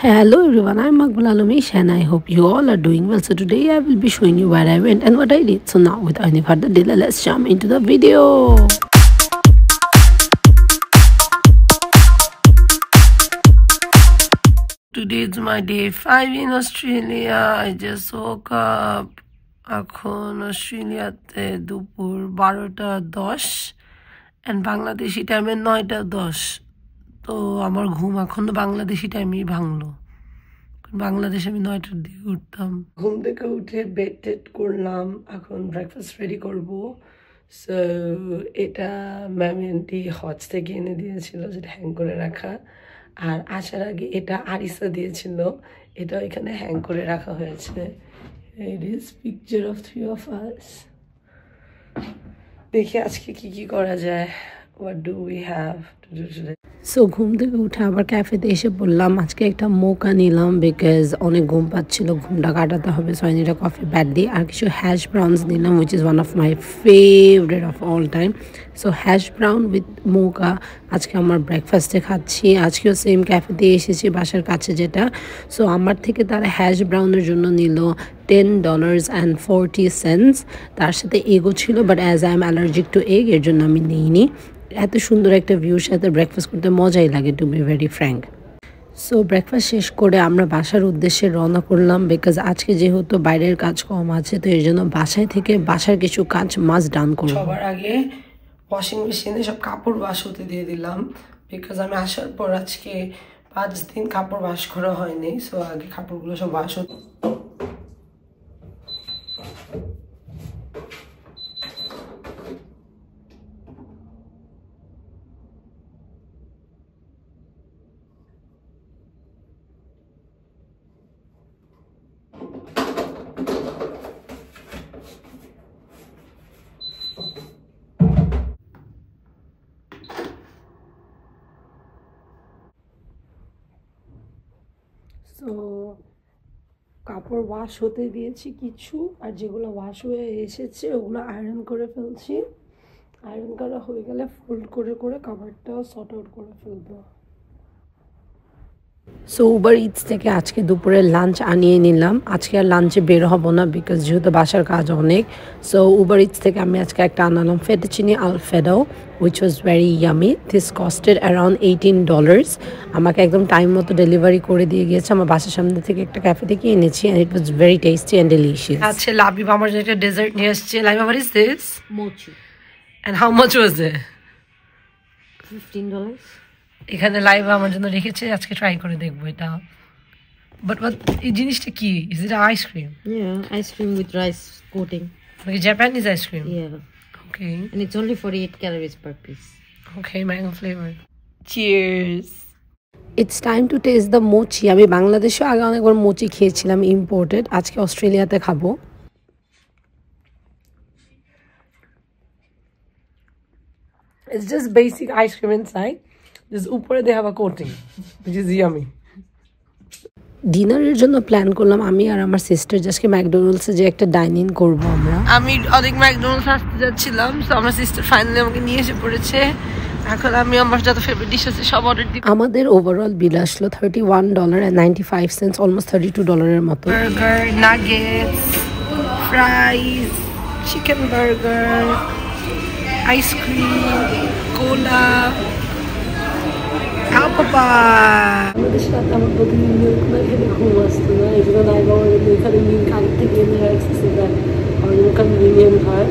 Hello everyone, I'm Maqbul Alumish and I hope you all are doing well. So today I will be showing you where I went and what I did. So now without any further delay, let's jump into the video. Today is my day 5 in Australia. I just woke up. এখন অস্ট্রেলিয়াতে দুপুর 12:10 and Bangladeshi টাইমে 9:10. তো আমার ঘুম এখনো বাংলাদেশি টাইমেই ভাঙলো। বাংলাদেশে আমি 9টার দিকে উঠতাম। ঘুম থেকে উঠে বেড টেড করলাম, এখন ব্রেকফাস্ট রেডি করব। সো এটা ম্যাম আন্টি হজ থেকে এনে দিয়েছিল, যেটা হ্যাং করে রাখা। আর আসার আগে এটা আরিসা দিয়েছিল, এটা এখানে হ্যাং করে রাখা হয়েছে। It is picture of 3 of us. দেখি আজকে কি করা যায়। What do we have to do today? So ঘুম থেকে উঠে আবার ক্যাফেতে এসে বললাম আজকে একটা মোকা নিলাম, বিকজ অনেক ঘুম পাচ্ছিল, ঘুমটা কাটাতে হবে। So I need a coffee badly. আর কিছু হ্যাশ ব্রাউনস নিলাম, which is one of my favourite of all time. So hash brown with mocha আজকে আমার ব্রেকফাস্টে খাচ্ছি। আজকেও সেম ক্যাফেতে এসেছি, বাসার কাছে যেটা। সো আমার থেকে তারা হ্যাশ ব্রাউনের জন্য নিল $10.40। তার সাথে এগও ছিল, but as I am allergic to egg, এর জন্য আমি নিইনি। এত সুন্দর একটা ভিউর সাথে ব্রেকফাস্ট করতে মজাই লাগে, to be very frank. So breakfast শেষ করে আমরা বাসার উদ্দেশ্যে রওনা করলাম, বিকজ আজকে যেহেতু বাইরের কাজ কম আছে, তো এর জন্য বাসায় থেকে বাসার কিছু কাজ মাস্ট ডান করব। সবার আগে ওয়াশিং মেশিনে সব কাপড় ওয়াশ হতে দিয়ে দিলাম, বিকজ আমি আসার পর আজকে 5 দিন কাপড় ওয়াশ করা হয়নি। সো আগে কাপড়গুলো সব ওয়াশ হতে। সো কাপড় ওয়াশ হতে দিয়েছি কিছু, আর যেগুলো ওয়াশ হয়ে এসেছে ওগুলো আয়রন করে ফেলছি। আয়রন করা হয়ে গেলে ফোল্ড করে করে কাভারটাও সর্ট আউট করে ফেলবো। সো উবার ইটস থেকে আজকে দুপুরে লাঞ্চ আনিয়ে নিলাম। আজকে আর লাঞ্চে বের হব না, বিকজ যেহেতু বাসার কাজ অনেক। সো উবার ইটস থেকে আমি আজকে একটা আনালাম fettuccine alfredo, which was very yummy. This costed around $18। আমাকে একদম টাইম মতো ডেলিভারি করে দিয়ে গিয়েছে। আমার বাসার সামনে থেকে একটা ক্যাফে থেকে এনেছি, and it was very tasty and delicious. আচ্ছা লাবিব আমার জন্য একটা ডেজার্ট নিয়ে আসছে। Labib, what is this? Mochi. And how much was it? $15. এখানে লাইভ আমার জন্য রেখেছে, আজকে ট্রাই করে দেখবো এটা। বাট এই জিনিসটা কি? Is it ice cream? Yeah, ice cream with rice coating. Like Japanese ice cream? Yeah. Okay. And it's only 48 calories per piece. Okay, mango flavor. Cheers. It's time to taste the mochi. আমি বাংলাদেশে আগে অনেকবার মোচি খেয়েছিলাম imported, আজকে অস্ট্রেলিয়াতে খাবো। It's just basic ice cream inside. Just উপরে they have a coating, which is yummy. ডিনারের জন্য প্ল্যান করলাম আমি আর আমার সিস্টার, আজকে ম্যাকডোনাল্ডসে যে একটা ডাইনিং করবো আমরা। আমি অনেক ম্যাকডোনাল্ডস আসতে যাচ্ছিলাম, তো আমার সিস্টার ফাইনালি আমাকে নিয়ে এসে পড়েছে। এখন আমি আমার যত ফেভারিট ডিশ আছে সব অর্ডার দিই। আমাদের ওভারঅল বিল আসলো $31.95, অলমোস্ট $32 মতো। Burger, nuggets, fries, chicken burger, ice cream, cola, আমাদের সাথে আমার প্রতিদিন মিল্ক না খেলে ঘুম আসতো না, এই জন্য নাই বাবা এখানে মিল্ক আগের থেকে এনে রাখছে, আমার জন্য কনভিনিয়েন্ট হয়।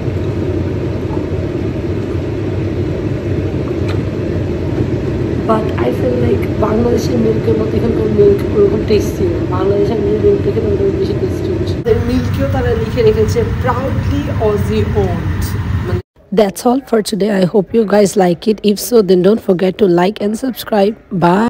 বাট আই ফিল লাইক বাংলাদেশের মিল্কের মতো এখানকার মিল্ক ওরকম টেস্টি না। বাংলাদেশের মিল্ক থেকে ওদের বেশি টেস্টি হচ্ছে। মিল্কেও তারা লিখে রেখেছে proudly Aussie owned. That's all for today. I hope you guys like it. If so, then don't forget to like and subscribe. Bye.